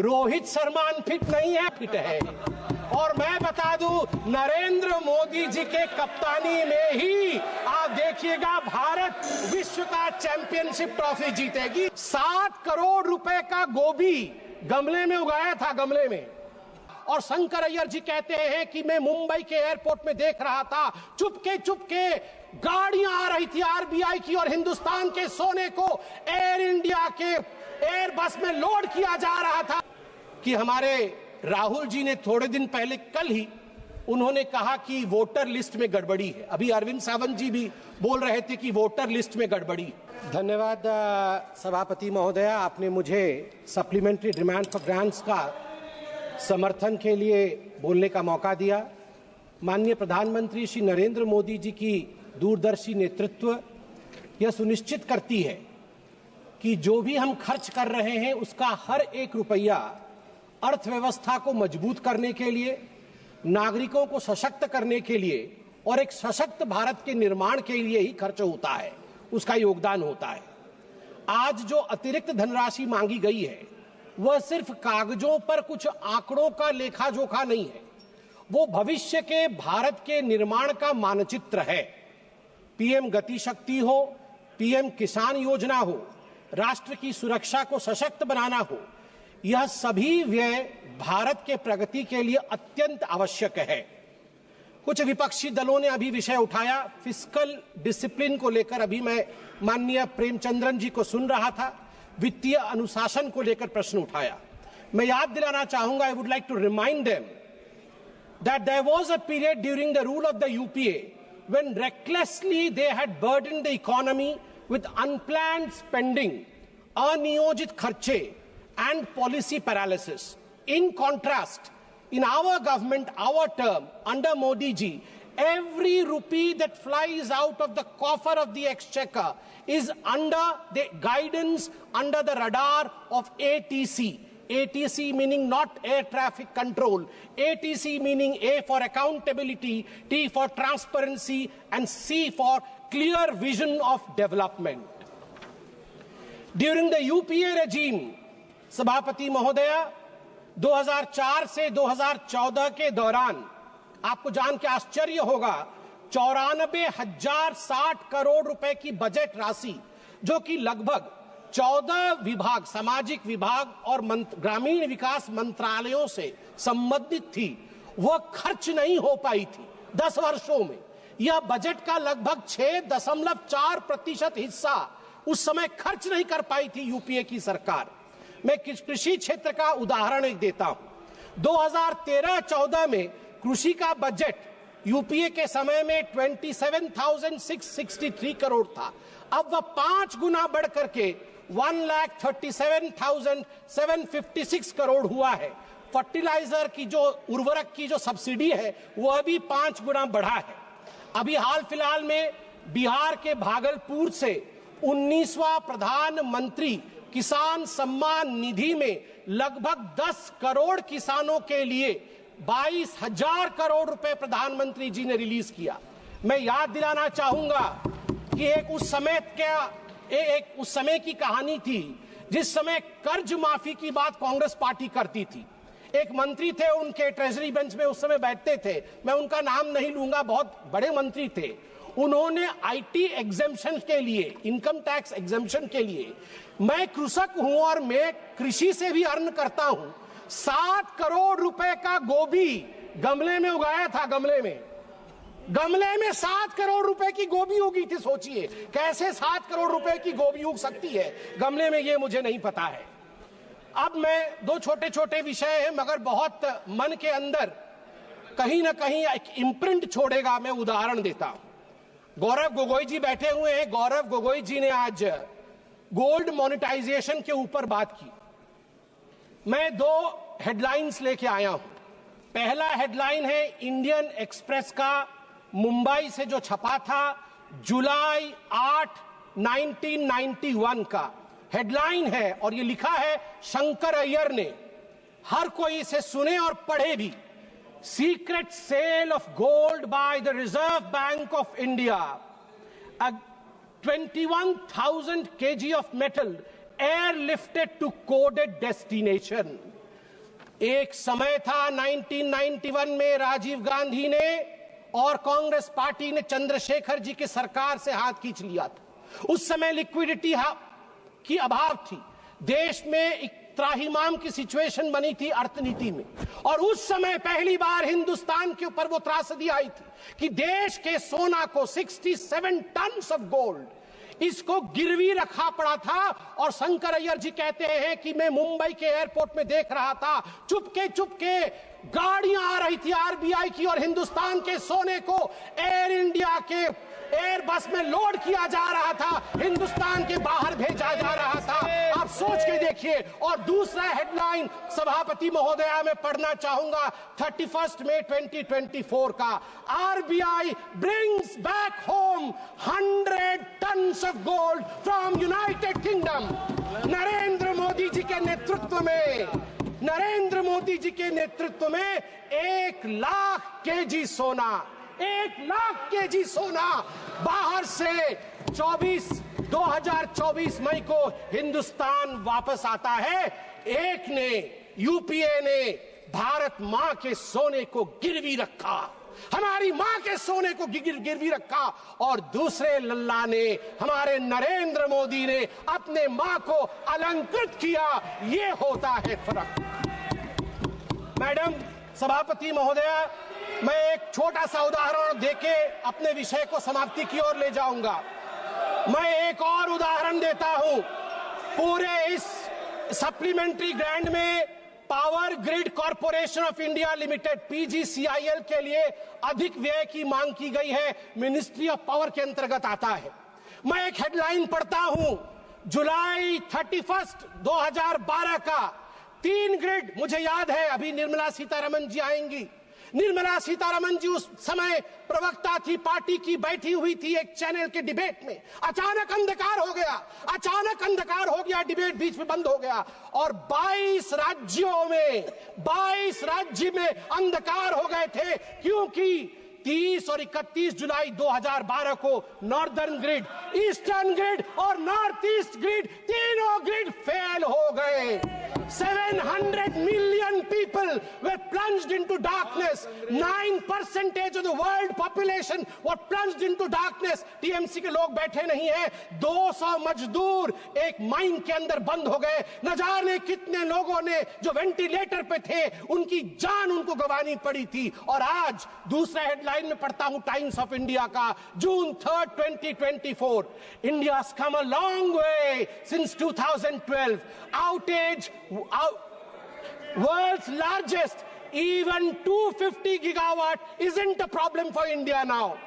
Rohit Sharma unfit नहीं है, fit है। और मैं बता दूं, नरेंद्र मोदी जी के कप्तानी में ही आप देखिएगा भारत विश्व का चैंपियनशिप ट्रॉफी जीतेगी। 7 करोड़ रुपए का गोभी गमले में उगाया था, गमले में। और शंकर अय्यर जी कहते हैं कि मैं मुंबई के एयरपोर्ट में देख रहा था, चुपके गाड़ियां आ रही थी आरबीआई की और हिंदुस्तान के सोने को एयर इंडिया के एयरबस में लोड किया जा रहा था। कि हमारे राहुल जी ने थोड़े दिन पहले, कल ही उन्होंने कहा कि वोटर लिस्ट में गड़बड़ी है। अभी अरविंद सावंत जी भी बोल रहे थे कि वोटर लिस्ट में गड़बड़ी। धन्यवाद सभापति महोदया, आपने मुझे सप्लीमेंट्री डिमांड फॉर ग्रांट्स का समर्थन के लिए बोलने का मौका दिया। माननीय प्रधानमंत्री श्री नरेंद्र मोदी जी की दूरदर्शी नेतृत्व यह सुनिश्चित करती है कि जो भी हम खर्च कर रहे हैं उसका हर एक रुपया अर्थव्यवस्था को मजबूत करने के लिए, नागरिकों को सशक्त करने के लिए और एक सशक्त भारत के निर्माण के लिए ही खर्च होता है, उसका योगदान होता है। आज जो अतिरिक्त धनराशि मांगी गई है वह सिर्फ कागजों पर कुछ आंकड़ों का लेखा जोखा नहीं है, वो भविष्य के भारत के निर्माण का मानचित्र है। पीएम गति शक्ति हो, पीएम किसान योजना हो, राष्ट्र की सुरक्षा को सशक्त बनाना हो, यह सभी व्यय भारत के प्रगति के लिए अत्यंत आवश्यक है। कुछ विपक्षी दलों ने अभी विषय उठाया, फिस्कल डिसिप्लिन को लेकर। अभी मैं माननीय प्रेमचंद्रन जी को सुन रहा था, वित्तीय अनुशासन को लेकर प्रश्न उठाया। मैं याद दिलाना चाहूंगा, I would like to remind them that there was a period during the rule of the UPA when recklessly they had burdened the economy with unplanned spending, अनियोजित खर्चे and policy paralysis. In contrast, in our government, our term, under Modi ji, every rupee that flies out of the coffer of the exchequer is under the guidance, under the radar of ATC. ATC meaning not air traffic control, ATC meaning A for accountability, T for transparency and C for clear vision of development. During the UPA regime, सभापति महोदया, 2004 से 2014 के दौरान आपको जान के आश्चर्य होगा, 94,060 करोड़ रुपए की बजट राशि, जो कि लगभग 14 विभाग, सामाजिक विभाग और ग्रामीण विकास मंत्रालयों से संबंधित थी, वह खर्च नहीं हो पाई थी 10 वर्षों में। यह बजट का लगभग 6.4% हिस्सा उस समय खर्च नहीं कर पाई थी यूपीए की सरकार। मैं कृषि क्षेत्र का उदाहरण एक देता हूं। 2013-14 में कृषि का बजट यूपीए के समय में 27,663 करोड़ था। अब वह 5 गुना बढ़ करके 1,37,756 करोड़ हुआ है। फर्टिलाइजर की जो उर्वरक की जो सब्सिडी है वह भी 5 गुना बढ़ा है। अभी हाल फिलहाल में बिहार के भागलपुर से 19वां प्रधानमंत्री किसान सम्मान निधि में लगभग 10 करोड़ किसानों के लिए 22,000 करोड़ रुपए प्रधानमंत्री जी ने रिलीज किया। मैं याद दिलाना चाहूंगा कि एक उस समय की कहानी थी जिस समय कर्ज माफी की बात कांग्रेस पार्टी करती थी। एक मंत्री थे, उनके ट्रेजरी बेंच में उस समय बैठते थे, मैं उनका नाम नहीं लूंगा, बहुत बड़े मंत्री थे। उन्होंने आईटी एग्जेम्पशन के लिए, इनकम टैक्स एग्जेम्पशन के लिए, मैं कृषक हूं और मैं कृषि से भी अर्न करता हूं, 7 करोड़ रुपए का गोभी गमले में उगाया था। गमले में 7 करोड़ रुपए की गोभी उगी थी। सोचिए कैसे 7 करोड़ रुपए की गोभी उग सकती है गमले में, ये मुझे नहीं पता है। अब मैं 2 छोटे छोटे विषय हैं मगर बहुत मन के अंदर कहीं ना कहीं एक इम्प्रिंट छोड़ेगा, मैं उदाहरण देता हूं। गौरव गोगोई जी बैठे हुए हैं। गौरव गोगोई जी ने आज गोल्ड मोनेटाइजेशन के ऊपर बात की। मैं 2 हेडलाइंस लेके आया हूं। पहला हेडलाइन है इंडियन एक्सप्रेस का, मुंबई से जो छपा था, जुलाई 8, 1991 का हेडलाइन है और ये लिखा है शंकर अय्यर ने। हर कोई इसे सुने और पढ़े भी। Secret sale of gold by the Reserve Bank of India. 21,000 kg of metal airlifted to coded destination. एक समय था 1991 में राजीव गांधी ने और कांग्रेस पार्टी ने चंद्रशेखर जी की सरकार से हाथ खींच लिया था। उस समय लिक्विडिटी की अभाव थी, देश में एक त्राहिमाम की सिचुएशन बनी थी अर्थनीति में, और उस समय पहली बार हिंदुस्तान के ऊपर वो त्रासदी आई थी कि देश के सोना को 67 टन ऑफ गोल्ड इसको गिरवी रखा पड़ा था। और शंकर अय्यर जी कहते हैं कि मैं मुंबई के एयरपोर्ट में देख रहा था, चुपके चुपके गाड़ियां आ रही थी आरबीआई की और हिंदुस्तान के सोने को एयर इंडिया के एयर बस में लोड किया जा रहा था, हिंदुस्तान के बाहर भेजा जा रहा था। आप सोच के देखिए। और दूसरा हेडलाइन सभापति महोदया में पढ़ना चाहूंगा 31 मई 2024 का, RBI brings back home 100 tons of gold from United Kingdom. Narendra Modi ji के नेतृत्व में, नरेंद्र मोदी जी के नेतृत्व में 1 लाख केजी सोना, 1 लाख केजी सोना बाहर से 2024 मई को हिंदुस्तान वापस आता है। एक ने, यूपीए ने भारत मां के सोने को गिरवी रखा, हमारी मां के सोने को गिरवी रखा, और दूसरे लल्ला ने, हमारे नरेंद्र मोदी ने अपने मां को अलंकृत किया। ये होता है फर्क। मैडम सभापति महोदया, मैं एक छोटा सा उदाहरण देके अपने विषय को समाप्ति की ओर ले जाऊंगा। मैं एक और उदाहरण देता हूं। पूरे इस सप्लीमेंट्री ग्रांट में power grid corporation of India limited PGCIL के लिए अधिक व्यय की मांग की गई है, मिनिस्ट्री ऑफ पावर के अंतर्गत आता है। मैं एक हेडलाइन पढ़ता हूं, जुलाई 31, 2012 का 3 ग्रिड, मुझे याद है अभी निर्मला सीतारमन जी आएंगी। निर्मला सीतारमन जी उस समय प्रवक्ता थी, पार्टी की, बैठी हुई थी एक चैनल के डिबेट में। अचानक अंधकार हो गया, अचानक अंधकार हो गया, डिबेट बीच में बंद हो गया और 22 राज्यों में 22 राज्य में अंधकार हो गए थे, क्योंकि 30 और 31 जुलाई 2012 को नॉर्दर्न ग्रिड, ईस्टर्न ग्रिड और नॉर्थ ईस्ट ग्रिड, तीनों ग्रिड फेल हो गए। 700 million people were plunged into darkness. 9% of the world population were plunged into darkness. TMC के लोग बैठे नहीं हैं। 200 मजदूर एक माइन के अंदर बंद हो गए। न जाने कितने लोगों ने जो वेंटिलेटर पे थे उनकी जान उनको गंवानी पड़ी थी। और आज दूसरा हेडलाइन में पढ़ता हूं टाइम्स ऑफ इंडिया का, जून 3, 2024, India's come a long way since 2012. Outage, world's largest, even 250 gigawatt isn't a problem for India now.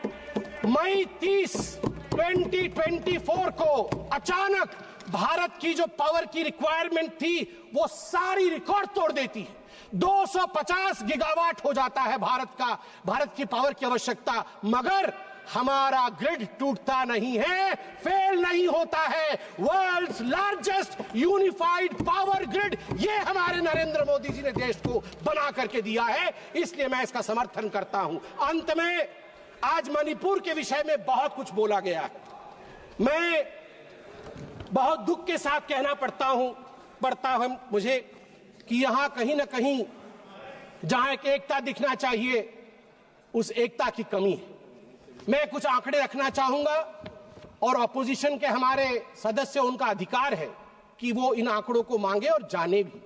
मई 30, 2024 को अचानक भारत की जो पावर की रिक्वायरमेंट थी वो सारी रिकॉर्ड तोड़ देती है। 250 गीगावाट हो जाता है भारत की पावर की आवश्यकता, मगर हमारा ग्रिड टूटता नहीं है, फेल नहीं होता है। World's largest unified power grid, ये हमारे नरेंद्र मोदी जी ने देश को बना करके दिया है, इसलिए मैं इसका समर्थन करता हूं। अंत में, आज मणिपुर के विषय में बहुत कुछ बोला गया है। मैं बहुत दुख के साथ कहना पड़ता है मुझे कि यहां कहीं ना कहीं जहां एक एकता दिखना चाहिए उस एकता की कमी है। मैं कुछ आंकड़े रखना चाहूंगा और अपोजिशन के हमारे सदस्य, उनका अधिकार है कि वो इन आंकड़ों को मांगे और जाने भी,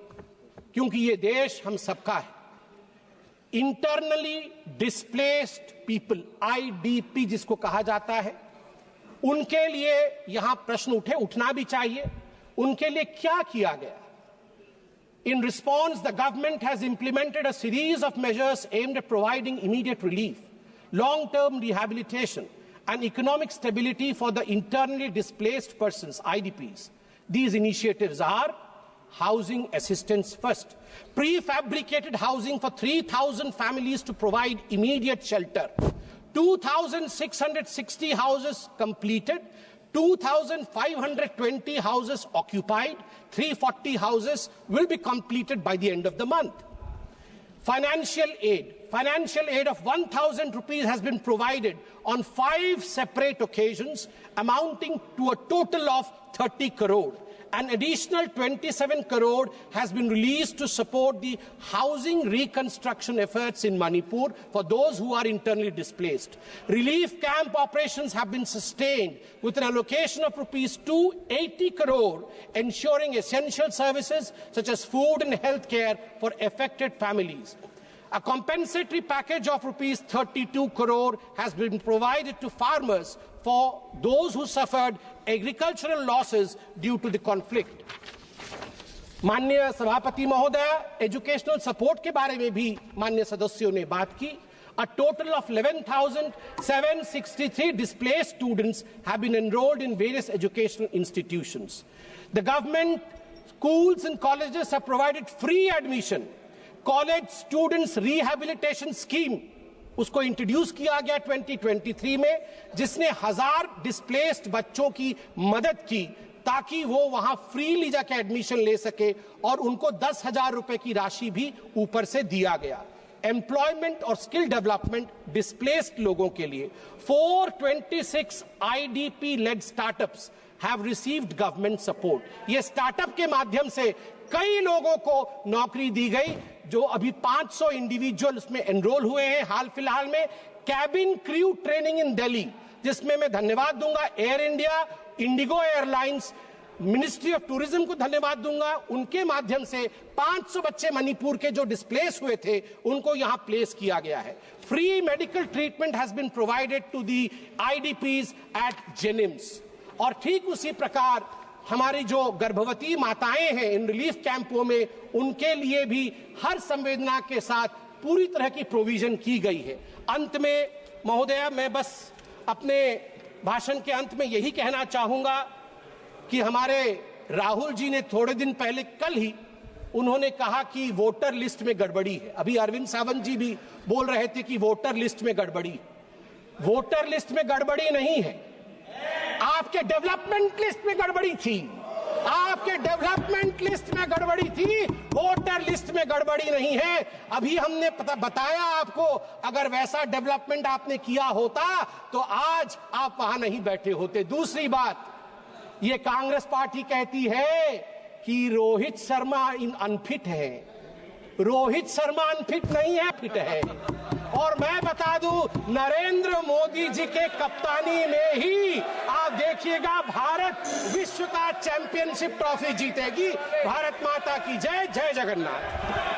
क्योंकि ये देश हम सबका है। इंटरनली डिस्प्लेस्ड पीपल, आईडीपी जिसको कहा जाता है, उनके लिए यहां प्रश्न उठना भी चाहिए। उनके लिए क्या किया गया? In response, the government has implemented a series of measures aimed at providing immediate relief, long-term rehabilitation, and economic stability for the internally displaced persons, IDPs. These initiatives are housing assistance first, prefabricated housing for 3,000 families to provide immediate shelter, 2,660 houses completed, 2,520 houses occupied, 340 houses will be completed by the end of the month. Financial aid of 1,000 rupees has been provided on 5 separate occasions, amounting to a total of 30 crore. An additional 27 crore has been released to support the housing reconstruction efforts in Manipur for those who are internally displaced. Relief camp operations have been sustained with an allocation of rupees 280 crore, ensuring essential services such as food and health care for affected families. A compensatory package of rupees 32 crore has been provided to farmers for those who suffered agricultural losses due to the conflict. माननीय सभापति महोदय, educational support के बारे में भी माननीय सदस्यों ने बात की. A total of 11,763 displaced students have been enrolled in various educational institutions. The government, schools and colleges have provided free admission. College students rehabilitation scheme उसको इंट्रोड्यूस किया गया 2023 में, जिसने 1000 डिस्प्लेस्ड बच्चों की मदद की ताकि वो वहां फ्रीली जाके एडमिशन ले सके, और उनको 10,000 रुपए की राशि भी ऊपर से दिया गया. एम्प्लॉयमेंट और स्किल डेवलपमेंट डिस्प्लेस्ड लोगों के लिए 426 IDP led startups have received government support. ये स्टार्टअप के माध्यम से कई लोगों को नौकरी दी गई. जो अभी 500 इंडिविजुअल उसमें एनरोल हुए हैं हाल फिलहाल में. Cabin crew training in Delhi, जिसमें मैं धन्यवाद दूंगा air India, Indigo airlines, ministry of tourism को धन्यवाद दूंगा. उनके माध्यम से 500 बच्चे मणिपुर के जो डिस्प्लेस हुए थे उनको यहां प्लेस किया गया है. Free medical treatment has been provided to the IDPs at Jenims. और ठीक उसी प्रकार हमारी जो गर्भवती माताएं हैं इन रिलीफ कैंपों में, उनके लिए भी हर संवेदना के साथ पूरी तरह की प्रोविजन की गई है. अंत में महोदय, मैं बस अपने भाषण के अंत में यही कहना चाहूंगा कि हमारे राहुल जी ने थोड़े दिन पहले, कल ही उन्होंने कहा कि वोटर लिस्ट में गड़बड़ी है. अभी अरविंद सावंत जी भी बोल रहे थे कि वोटर लिस्ट में गड़बड़ी. वोटर लिस्ट में गड़बड़ी नहीं है, आपके डेवलपमेंट लिस्ट में गड़बड़ी थी. आपके डेवलपमेंट लिस्ट में गड़बड़ी थी, वोटर लिस्ट में गड़बड़ी नहीं है. अभी हमने बताया आपको, अगर वैसा डेवलपमेंट आपने किया होता तो आज आप वहां नहीं बैठे होते. दूसरी बात, ये कांग्रेस पार्टी कहती है कि रोहित शर्मा अनफिट है. रोहित शर्मा अनफिट नहीं है, फिट है. और मैं बता दूं, नरेंद्र मोदी जी के कप्तानी में ही आप देखिएगा भारत विश्व का चैंपियनशिप ट्रॉफी जीतेगी. भारत माता की जय. जय जगन्नाथ.